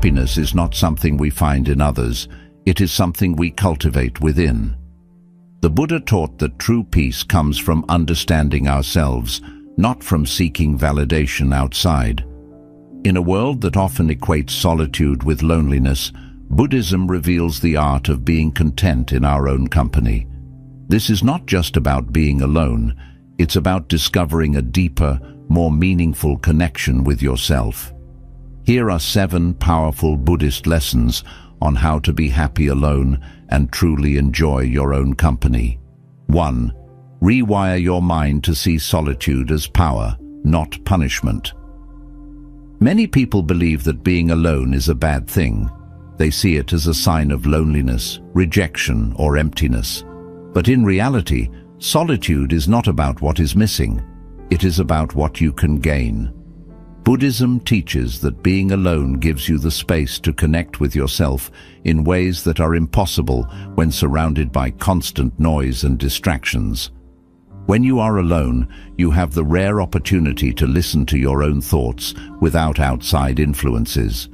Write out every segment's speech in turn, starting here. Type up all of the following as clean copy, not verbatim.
happiness is not something we find in others, it is something we cultivate within. The Buddha taught that true peace comes from understanding ourselves, not from seeking validation outside. In a world that often equates solitude with loneliness, Buddhism reveals the art of being content in our own company. This is not just about being alone, it's about discovering a deeper, more meaningful connection with yourself. Here are 7 powerful Buddhist lessons on how to be happy alone and truly enjoy your own company. 1. Rewire your mind to see solitude as power, not punishment. Many people believe that being alone is a bad thing. They see it as a sign of loneliness, rejection, or emptiness. But in reality, solitude is not about what is missing. It is about what you can gain. Buddhism teaches that being alone gives you the space to connect with yourself in ways that are impossible when surrounded by constant noise and distractions. When you are alone, you have the rare opportunity to listen to your own thoughts without outside influences.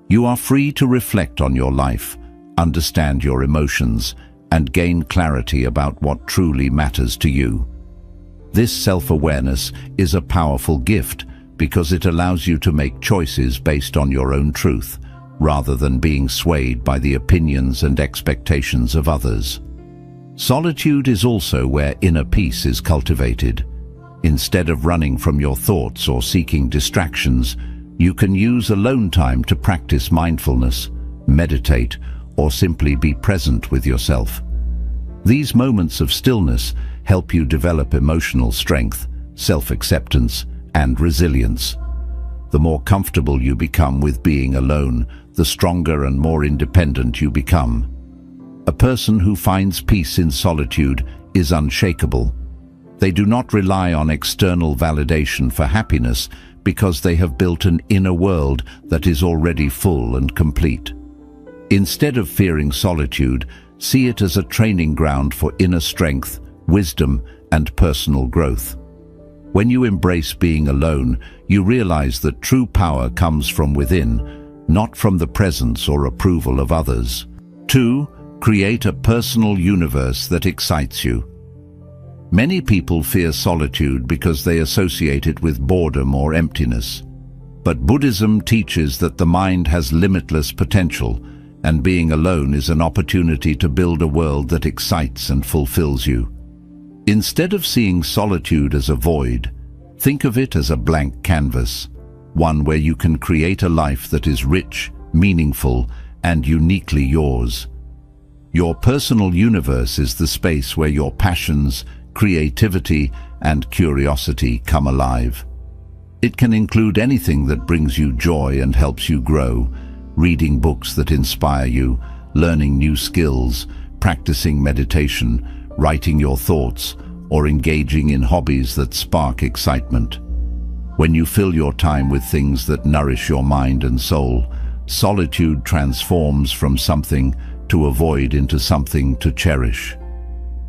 You are free to reflect on your life, understand your emotions, and gain clarity about what truly matters to you. This self-awareness is a powerful gift because it allows you to make choices based on your own truth, rather than being swayed by the opinions and expectations of others. Solitude is also where inner peace is cultivated. Instead of running from your thoughts or seeking distractions, you can use alone time to practice mindfulness, meditate, or simply be present with yourself. These moments of stillness help you develop emotional strength, self-acceptance, and resilience. The more comfortable you become with being alone, the stronger and more independent you become. A person who finds peace in solitude is unshakable. They do not rely on external validation for happiness because they have built an inner world that is already full and complete. Instead of fearing solitude, see it as a training ground for inner strength, wisdom, and personal growth. When you embrace being alone, you realize that true power comes from within, not from the presence or approval of others. 2. Create a personal universe that excites you. Many people fear solitude because they associate it with boredom or emptiness. But Buddhism teaches that the mind has limitless potential, and being alone is an opportunity to build a world that excites and fulfills you. Instead of seeing solitude as a void, think of it as a blank canvas, one where you can create a life that is rich, meaningful, and uniquely yours. Your personal universe is the space where your passions, creativity, and curiosity come alive. It can include anything that brings you joy and helps you grow, reading books that inspire you, learning new skills, practicing meditation, writing your thoughts, or engaging in hobbies that spark excitement. When you fill your time with things that nourish your mind and soul, solitude transforms from something to avoid into something to cherish.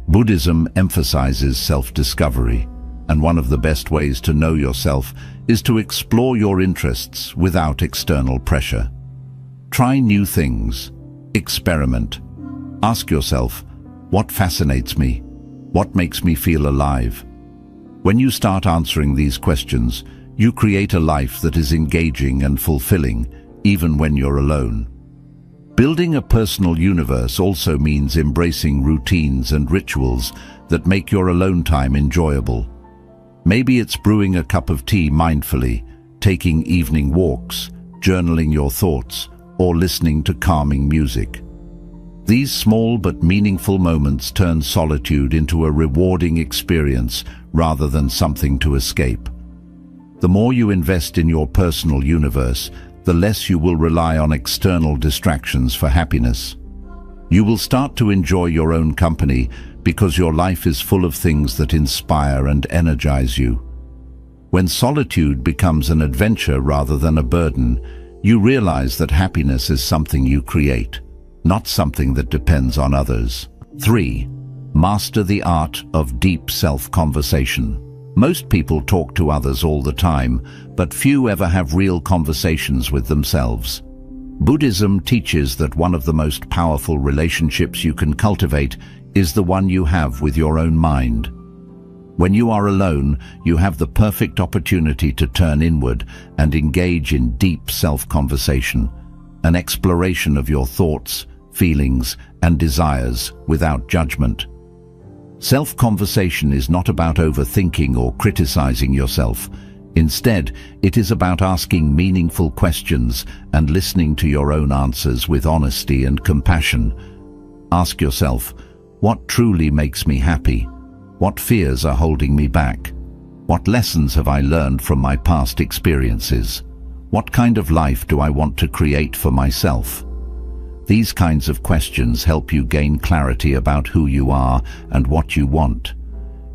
Buddhism emphasizes self-discovery, and one of the best ways to know yourself is to explore your interests without external pressure. Try new things. Experiment. Ask yourself, what fascinates me? What makes me feel alive? When you start answering these questions, you create a life that is engaging and fulfilling, even when you're alone. Building a personal universe also means embracing routines and rituals that make your alone time enjoyable. Maybe it's brewing a cup of tea mindfully, taking evening walks, journaling your thoughts, or listening to calming music. These small but meaningful moments turn solitude into a rewarding experience rather than something to escape. The more you invest in your personal universe, the less you will rely on external distractions for happiness. You will start to enjoy your own company because your life is full of things that inspire and energize you. When solitude becomes an adventure rather than a burden, you realize that happiness is something you create, not something that depends on others. 3. Master the art of deep self-conversation. Most people talk to others all the time, but few ever have real conversations with themselves. Buddhism teaches that one of the most powerful relationships you can cultivate is the one you have with your own mind. When you are alone, you have the perfect opportunity to turn inward and engage in deep self-conversation, an exploration of your thoughts, feelings, and desires without judgment. Self-conversation is not about overthinking or criticizing yourself. Instead, it is about asking meaningful questions and listening to your own answers with honesty and compassion. Ask yourself, what truly makes me happy? What fears are holding me back? What lessons have I learned from my past experiences? What kind of life do I want to create for myself? These kinds of questions help you gain clarity about who you are and what you want.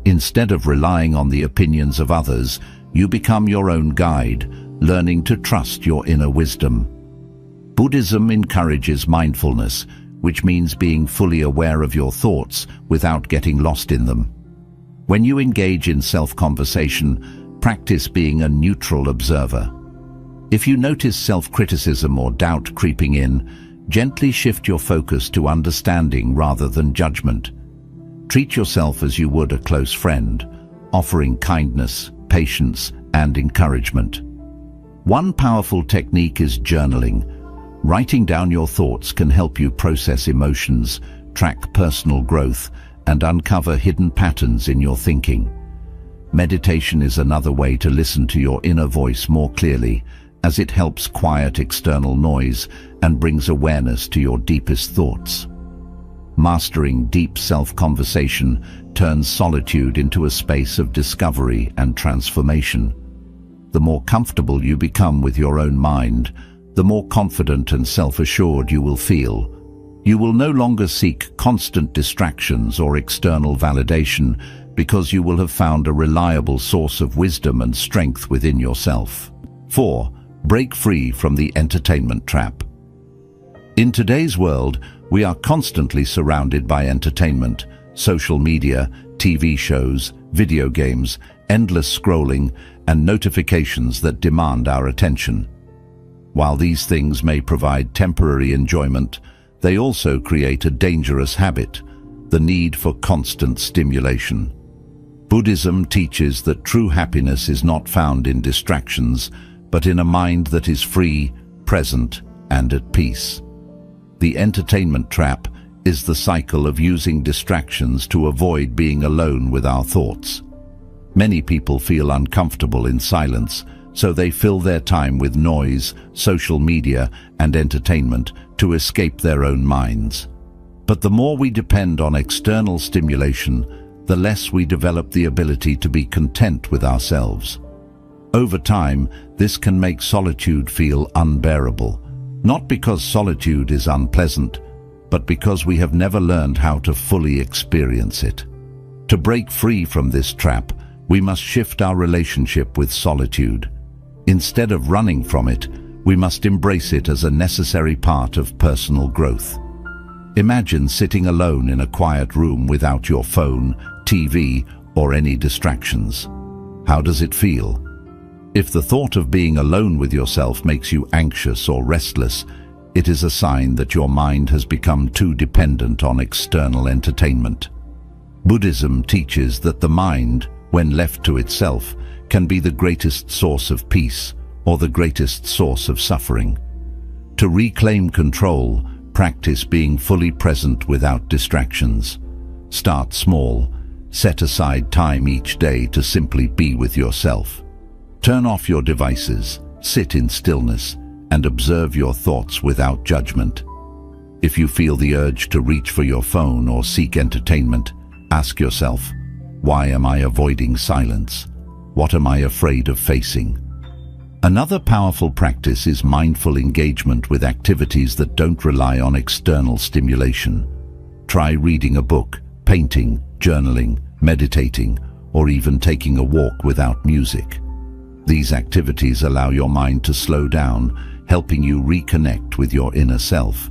Instead of relying on the opinions of others, you become your own guide, learning to trust your inner wisdom. Buddhism encourages mindfulness, which means being fully aware of your thoughts without getting lost in them. When you engage in self-conversation, practice being a neutral observer. If you notice self-criticism or doubt creeping in, gently shift your focus to understanding rather than judgment. Treat yourself as you would a close friend, offering kindness, patience, and encouragement. One powerful technique is journaling. Writing down your thoughts can help you process emotions, track personal growth, and uncover hidden patterns in your thinking. Meditation is another way to listen to your inner voice more clearly, as it helps quiet external noise and brings awareness to your deepest thoughts. Mastering deep self-conversation turns solitude into a space of discovery and transformation. The more comfortable you become with your own mind, the more confident and self-assured you will feel. You will no longer seek constant distractions or external validation because you will have found a reliable source of wisdom and strength within yourself. 4. Break free from the entertainment trap. In today's world, we are constantly surrounded by entertainment, social media, TV shows, video games, endless scrolling, and notifications that demand our attention. While these things may provide temporary enjoyment, they also create a dangerous habit, the need for constant stimulation. Buddhism teaches that true happiness is not found in distractions, but in a mind that is free, present, and at peace. The entertainment trap is the cycle of using distractions to avoid being alone with our thoughts. Many people feel uncomfortable in silence, so they fill their time with noise, social media, and entertainment to escape their own minds. But the more we depend on external stimulation, the less we develop the ability to be content with ourselves. Over time, this can make solitude feel unbearable, not because solitude is unpleasant, but because we have never learned how to fully experience it. To break free from this trap, we must shift our relationship with solitude. Instead of running from it, we must embrace it as a necessary part of personal growth. Imagine sitting alone in a quiet room without your phone, TV, or any distractions. How does it feel? If the thought of being alone with yourself makes you anxious or restless, it is a sign that your mind has become too dependent on external entertainment. Buddhism teaches that the mind, when left to itself, can be the greatest source of peace or the greatest source of suffering. To reclaim control, practice being fully present without distractions. Start small. Set aside time each day to simply be with yourself. Turn off your devices, sit in stillness, and observe your thoughts without judgment. If you feel the urge to reach for your phone or seek entertainment, ask yourself, why am I avoiding silence? What am I afraid of facing? Another powerful practice is mindful engagement with activities that don't rely on external stimulation. Try reading a book, painting, journaling, meditating, or even taking a walk without music. These activities allow your mind to slow down, helping you reconnect with your inner self.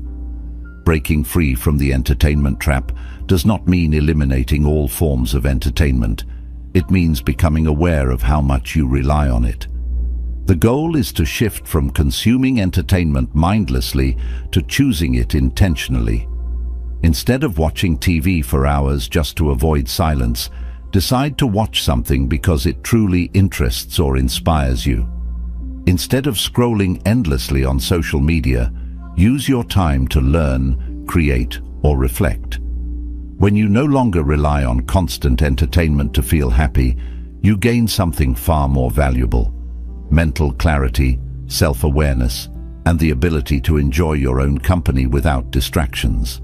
Breaking free from the entertainment trap does not mean eliminating all forms of entertainment. It means becoming aware of how much you rely on it. The goal is to shift from consuming entertainment mindlessly to choosing it intentionally. Instead of watching TV for hours just to avoid silence, decide to watch something because it truly interests or inspires you. Instead of scrolling endlessly on social media, use your time to learn, create, or reflect. When you no longer rely on constant entertainment to feel happy, you gain something far more valuable: mental clarity, self-awareness, and the ability to enjoy your own company without distractions.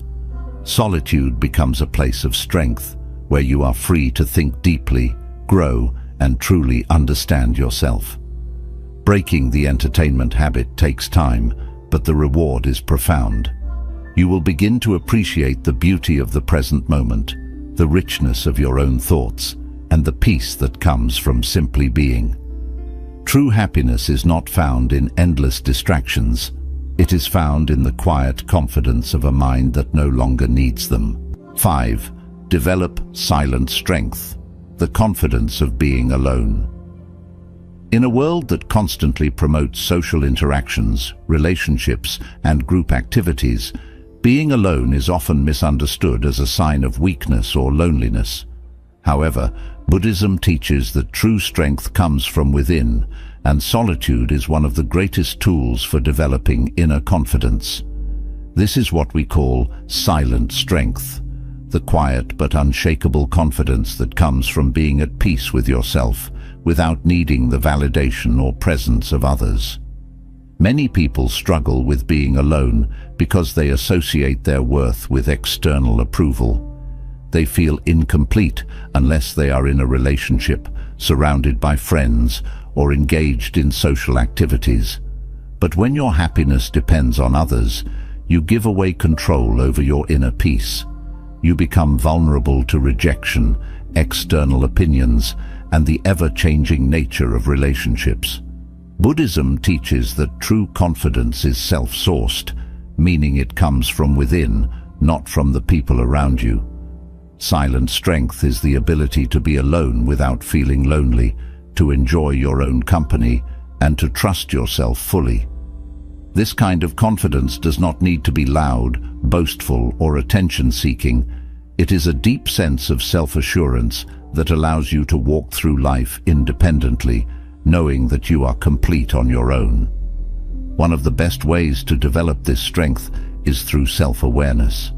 Solitude becomes a place of strength, where you are free to think deeply, grow, and truly understand yourself. Breaking the entertainment habit takes time, but the reward is profound. You will begin to appreciate the beauty of the present moment, the richness of your own thoughts, and the peace that comes from simply being. True happiness is not found in endless distractions. It is found in the quiet confidence of a mind that no longer needs them. 5. Develop silent strength, the confidence of being alone. In a world that constantly promotes social interactions, relationships, and group activities, being alone is often misunderstood as a sign of weakness or loneliness. However, Buddhism teaches that true strength comes from within, and solitude is one of the greatest tools for developing inner confidence. This is what we call silent strength, the quiet but unshakable confidence that comes from being at peace with yourself, without needing the validation or presence of others. Many people struggle with being alone because they associate their worth with external approval. They feel incomplete unless they are in a relationship, surrounded by friends, or engaged in social activities. But when your happiness depends on others, you give away control over your inner peace. You become vulnerable to rejection, external opinions, and the ever-changing nature of relationships. Buddhism teaches that true confidence is self-sourced, meaning it comes from within, not from the people around you. Silent strength is the ability to be alone without feeling lonely, to enjoy your own company, and to trust yourself fully. This kind of confidence does not need to be loud, boastful, or attention-seeking. It is a deep sense of self-assurance that allows you to walk through life independently, knowing that you are complete on your own. One of the best ways to develop this strength is through self-awareness.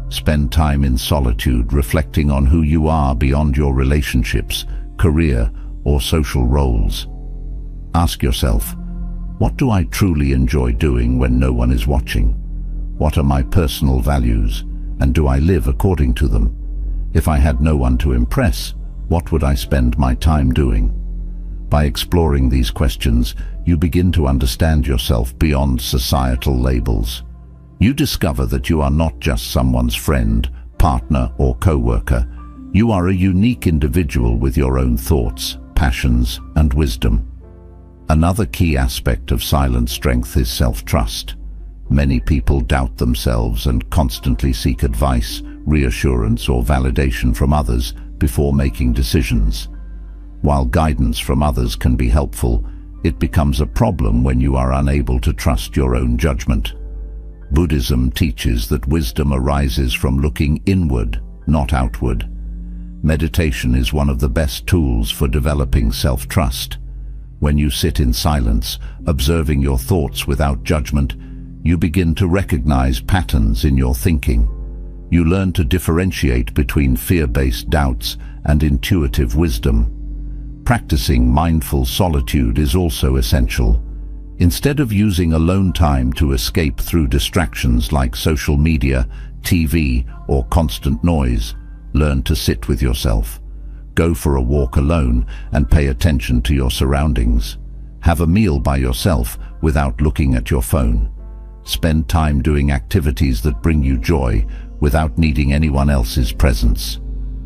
Spend time in solitude, reflecting on who you are beyond your relationships, career, or social roles. Ask yourself, what do I truly enjoy doing when no one is watching? What are my personal values, and do I live according to them? If I had no one to impress, what would I spend my time doing? By exploring these questions, you begin to understand yourself beyond societal labels. You discover that you are not just someone's friend, partner, or co-worker. You are a unique individual with your own thoughts, passions, and wisdom. Another key aspect of silent strength is self-trust. Many people doubt themselves and constantly seek advice, reassurance, or validation from others before making decisions. While guidance from others can be helpful, it becomes a problem when you are unable to trust your own judgment. Buddhism teaches that wisdom arises from looking inward, not outward. Meditation is one of the best tools for developing self-trust. When you sit in silence, observing your thoughts without judgment, you begin to recognize patterns in your thinking. You learn to differentiate between fear-based doubts and intuitive wisdom. Practicing mindful solitude is also essential. Instead of using alone time to escape through distractions like social media, TV, or constant noise, learn to sit with yourself. Go for a walk alone and pay attention to your surroundings. Have a meal by yourself without looking at your phone. Spend time doing activities that bring you joy without needing anyone else's presence.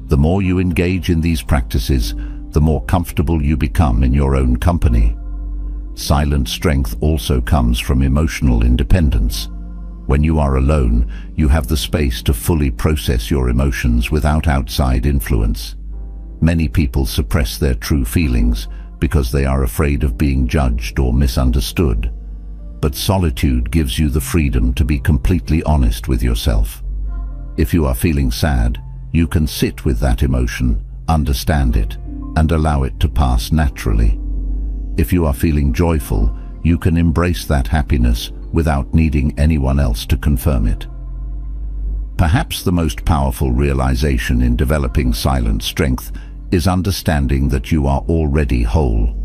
The more you engage in these practices, the more comfortable you become in your own company. Silent strength also comes from emotional independence. When you are alone, you have the space to fully process your emotions without outside influence. Many people suppress their true feelings because they are afraid of being judged or misunderstood. But solitude gives you the freedom to be completely honest with yourself. If you are feeling sad, you can sit with that emotion, understand it, and allow it to pass naturally. If you are feeling joyful, you can embrace that happiness without needing anyone else to confirm it. Perhaps the most powerful realization in developing silent strength is understanding that you are already whole.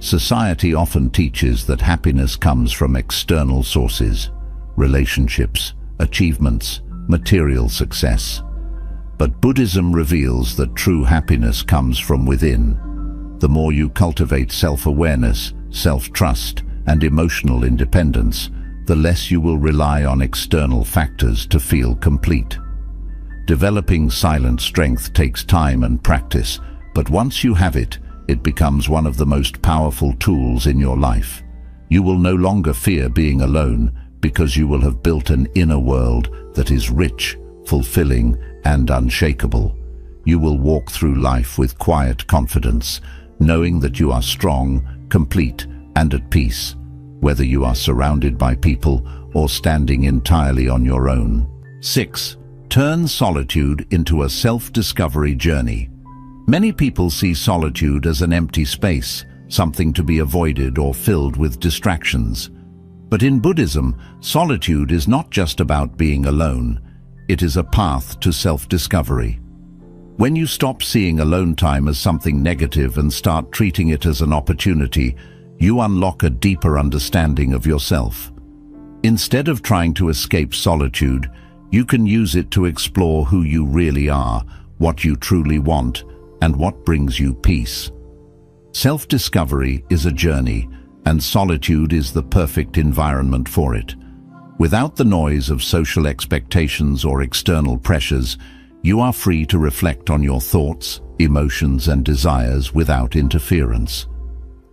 Society often teaches that happiness comes from external sources, relationships, achievements, material success. But Buddhism reveals that true happiness comes from within. The more you cultivate self-awareness, self-trust, and emotional independence, the less you will rely on external factors to feel complete. Developing silent strength takes time and practice, but once you have it, it becomes one of the most powerful tools in your life. You will no longer fear being alone because you will have built an inner world that is rich, fulfilling, and unshakable. You will walk through life with quiet confidence, knowing that you are strong, complete, and at peace, whether you are surrounded by people or standing entirely on your own. 6. Turn solitude into a self-discovery journey. Many people see solitude as an empty space, something to be avoided or filled with distractions. But in Buddhism, solitude is not just about being alone. It is a path to self-discovery. When you stop seeing alone time as something negative and start treating it as an opportunity, you unlock a deeper understanding of yourself. Instead of trying to escape solitude, you can use it to explore who you really are, what you truly want, and what brings you peace. Self-discovery is a journey, and solitude is the perfect environment for it. Without the noise of social expectations or external pressures, you are free to reflect on your thoughts, emotions, and desires without interference.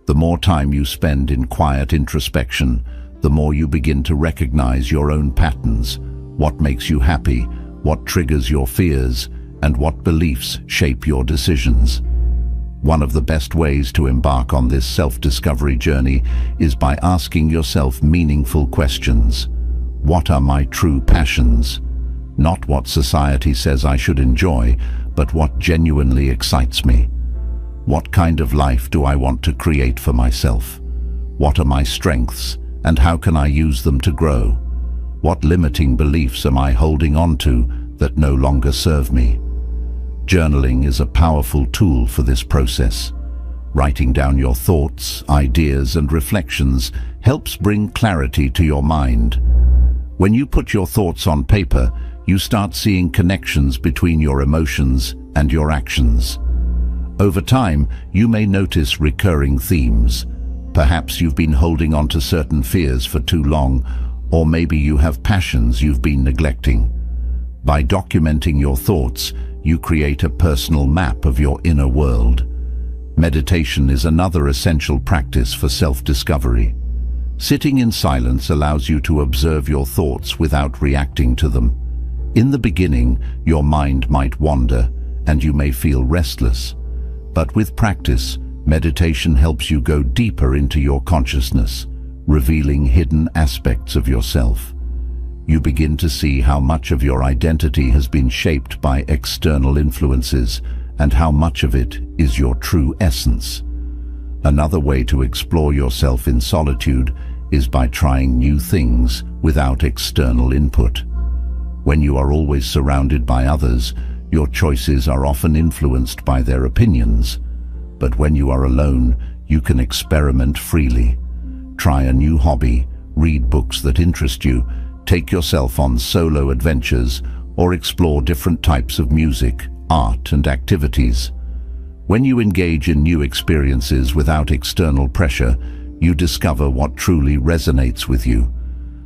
The more time you spend in quiet introspection, the more you begin to recognize your own patterns, what makes you happy, what triggers your fears, and what beliefs shape your decisions. One of the best ways to embark on this self-discovery journey is by asking yourself meaningful questions. What are my true passions? Not what society says I should enjoy, but what genuinely excites me. What kind of life do I want to create for myself? What are my strengths, and how can I use them to grow? What limiting beliefs am I holding on to that no longer serve me? Journaling is a powerful tool for this process. Writing down your thoughts, ideas, and reflections helps bring clarity to your mind. When you put your thoughts on paper, you start seeing connections between your emotions and your actions. Over time, you may notice recurring themes. Perhaps you've been holding on to certain fears for too long, or maybe you have passions you've been neglecting. By documenting your thoughts, you create a personal map of your inner world. Meditation is another essential practice for self-discovery. Sitting in silence allows you to observe your thoughts without reacting to them. In the beginning, your mind might wander, and you may feel restless. But with practice, meditation helps you go deeper into your consciousness, revealing hidden aspects of yourself. You begin to see how much of your identity has been shaped by external influences and how much of it is your true essence. Another way to explore yourself in solitude is by trying new things without external input. When you are always surrounded by others, your choices are often influenced by their opinions. But when you are alone, you can experiment freely. Try a new hobby, read books that interest you, take yourself on solo adventures, or explore different types of music, art, and activities. When you engage in new experiences without external pressure, you discover what truly resonates with you.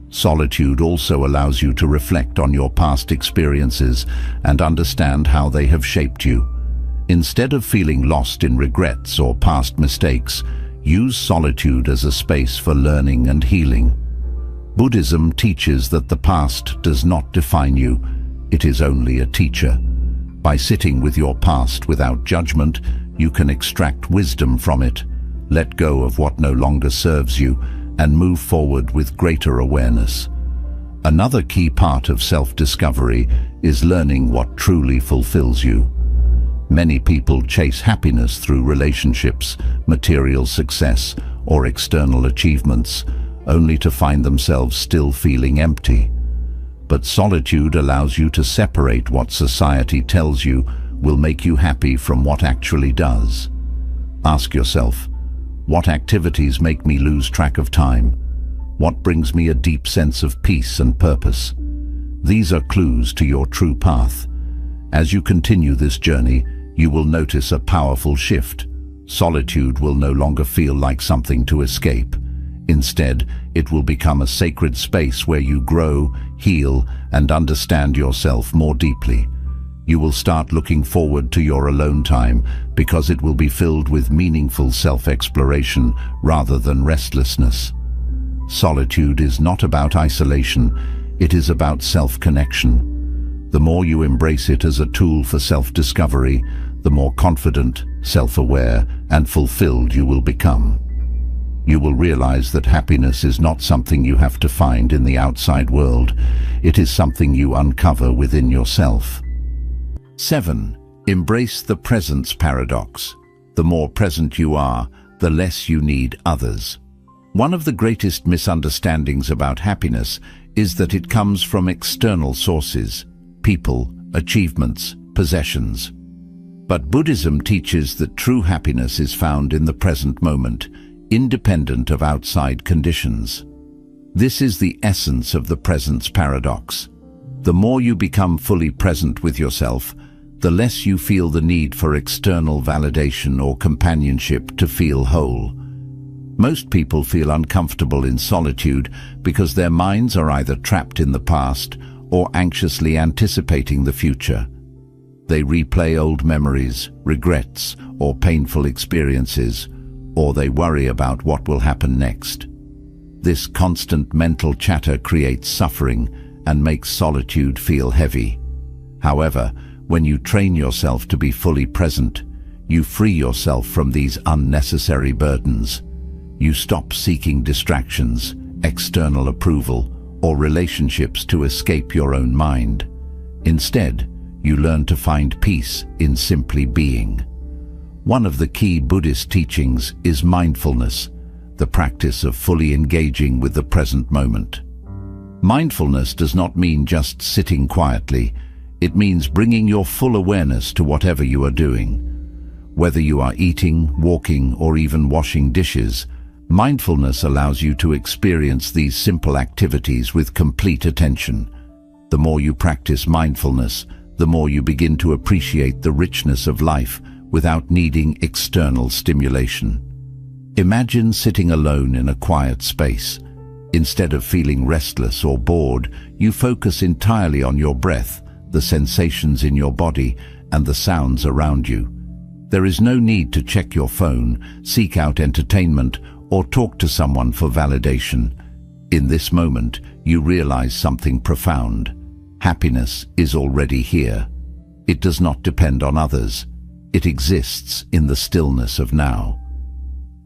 Solitude also allows you to reflect on your past experiences and understand how they have shaped you. Instead of feeling lost in regrets or past mistakes, use solitude as a space for learning and healing. Buddhism teaches that the past does not define you, it is only a teacher. By sitting with your past without judgment, you can extract wisdom from it, Let go of what no longer serves you and move forward with greater awareness. Another key part of self-discovery is learning what truly fulfills you. Many people chase happiness through relationships, material success, or external achievements, only to find themselves still feeling empty. But solitude allows you to separate what society tells you will make you happy from what actually does. Ask yourself, what activities make me lose track of time? What brings me a deep sense of peace and purpose? These are clues to your true path. As you continue this journey, you will notice a powerful shift. Solitude will no longer feel like something to escape. Instead, it will become a sacred space where you grow, heal, and understand yourself more deeply. You will start looking forward to your alone time because it will be filled with meaningful self-exploration rather than restlessness. Solitude is not about isolation, it is about self-connection. The more you embrace it as a tool for self-discovery, the more confident, self-aware, and fulfilled you will become. You will realize that happiness is not something you have to find in the outside world. It is something you uncover within yourself. 7. Embrace the presence paradox. The more present you are, the less you need others. One of the greatest misunderstandings about happiness is that it comes from external sources, people, achievements, possessions. But Buddhism teaches that true happiness is found in the present moment, independent of outside conditions. This is the essence of the presence paradox. The more you become fully present with yourself, the less you feel the need for external validation or companionship to feel whole. Most people feel uncomfortable in solitude because their minds are either trapped in the past or anxiously anticipating the future. They replay old memories, regrets, or painful experiences, or they worry about what will happen next. This constant mental chatter creates suffering and makes solitude feel heavy. However, when you train yourself to be fully present, you free yourself from these unnecessary burdens. You stop seeking distractions, external approval, or relationships to escape your own mind. Instead, you learn to find peace in simply being. One of the key Buddhist teachings is mindfulness, the practice of fully engaging with the present moment. Mindfulness does not mean just sitting quietly. It means bringing your full awareness to whatever you are doing. Whether you are eating, walking, or even washing dishes, mindfulness allows you to experience these simple activities with complete attention. The more you practice mindfulness, the more you begin to appreciate the richness of life without needing external stimulation. Imagine sitting alone in a quiet space. Instead of feeling restless or bored, you focus entirely on your breath, the sensations in your body, and the sounds around you. There is no need to check your phone, seek out entertainment, or talk to someone for validation. In this moment, you realize something profound. Happiness is already here. It does not depend on others. It exists in the stillness of now.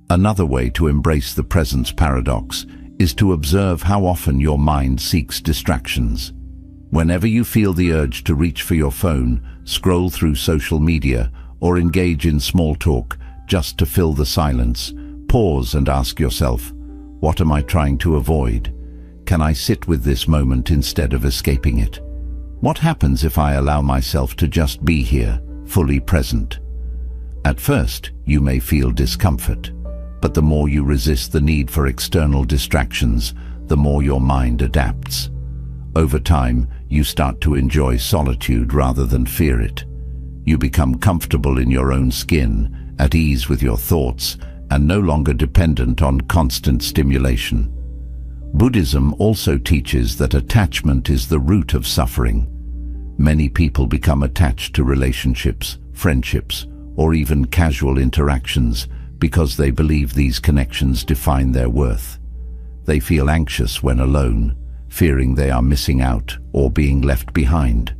Another way to embrace the presence paradox is to observe how often your mind seeks distractions. Whenever you feel the urge to reach for your phone, scroll through social media, or engage in small talk just to fill the silence, pause and ask yourself, what am I trying to avoid? Can I sit with this moment instead of escaping it? What happens if I allow myself to just be here, fully present? At first, you may feel discomfort, but the more you resist the need for external distractions, the more your mind adapts. Over time, you start to enjoy solitude rather than fear it. You become comfortable in your own skin, at ease with your thoughts, and no longer dependent on constant stimulation. Buddhism also teaches that attachment is the root of suffering. Many people become attached to relationships, friendships, or even casual interactions because they believe these connections define their worth. They feel anxious when alone, fearing they are missing out or being left behind.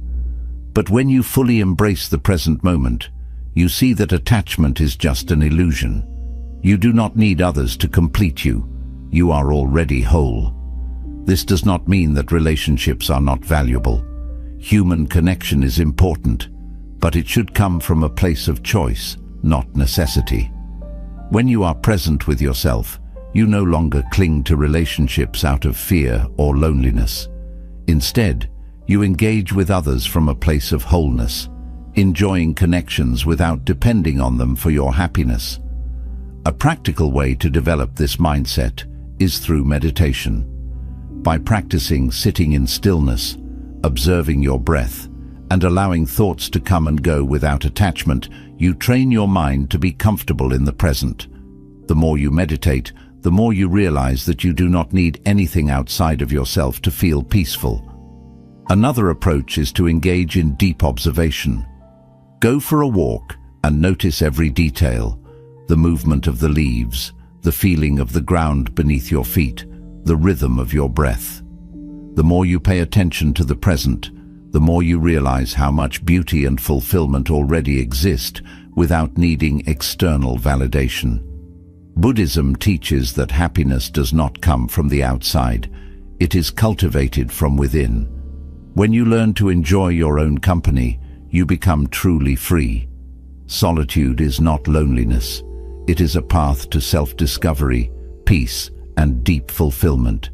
But when you fully embrace the present moment, you see that attachment is just an illusion. You do not need others to complete you. You are already whole. This does not mean that relationships are not valuable. Human connection is important, but it should come from a place of choice, not necessity. When you are present with yourself, you no longer cling to relationships out of fear or loneliness. Instead, you engage with others from a place of wholeness, enjoying connections without depending on them for your happiness. A practical way to develop this mindset is through meditation. By practicing sitting in stillness, observing your breath, and allowing thoughts to come and go without attachment, you train your mind to be comfortable in the present. The more you meditate, the more you realize that you do not need anything outside of yourself to feel peaceful. Another approach is to engage in deep observation. Go for a walk and notice every detail: the movement of the leaves, the feeling of the ground beneath your feet, the rhythm of your breath. The more you pay attention to the present, the more you realize how much beauty and fulfillment already exist without needing external validation. Buddhism teaches that happiness does not come from the outside. It is cultivated from within. When you learn to enjoy your own company, you become truly free. Solitude is not loneliness. It is a path to self-discovery, peace, and deep fulfillment.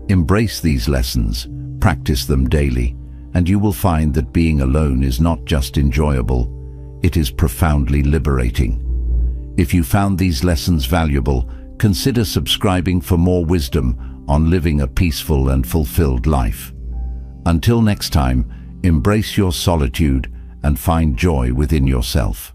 Embrace these lessons, practice them daily, and you will find that being alone is not just enjoyable, it is profoundly liberating. If you found these lessons valuable, consider subscribing for more wisdom on living a peaceful and fulfilled life. Until next time, embrace your solitude and find joy within yourself.